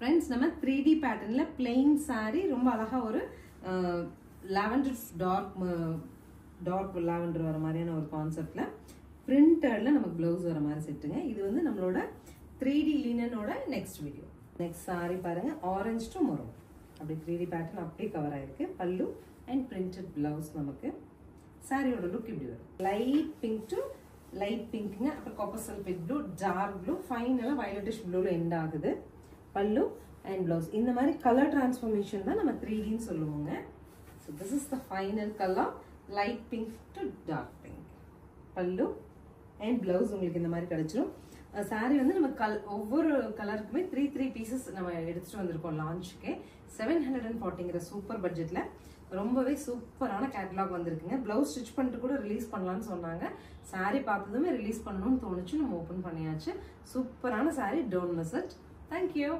Friends, நம்ம 3D patternல plain saree ரொம்ப அழகா ஒரு lavender dark lavender வர மாதிரியான ஒரு கான்செப்ட்ல printed நமக்கு blouse வர மாதிரி செட்டுங்க. இது வந்து நம்மளோட 3D linen ஓட next video. Next saree பாருங்க orange to maroon. அப்படி 3D pattern அப்படியே கவர் ஆயிருக்கு. பல்லு and printed blouse நமக்கு. saree ஓட லுக் இப்படி வரும். light pink to light pinkங்க. அப்புறம் copper sulphate blue, dark blue, ஃபைனலா violetish blueல end ஆகுது. pallu and blouse இந்த மாதிரி color transformation தான் நம்ம 3D ன்னு சொல்லுவோங்க. So this is the final color, light pink to dark pink. pallu and blouse உங்களுக்கு இந்த மாதிரி கிடைச்சிரும். saree வந்து நம்ம ஒவ்வொரு கலருக்குமே 3 pieces நம்ம எடுத்துட்டு வந்திருக்கோம் லான்ச்சுக்கு. 740ங்கற சூப்பர் பட்ஜெட்ல ரொம்பவே சூப்பரான கேட்டலாக் வந்திருக்குங்க. ப்ளவுஸ் ஸ்டிச் பண்ணிட்டு கூட ரிலீஸ் பண்ணலாம்னு சொன்னாங்க. saree பார்த்ததுமே ரிலீஸ் பண்ணணும்னு தோணுச்சு. நம்ம ஓபன் பண்ணியாச்சு. சூப்பரான saree, don't miss it. Thank you.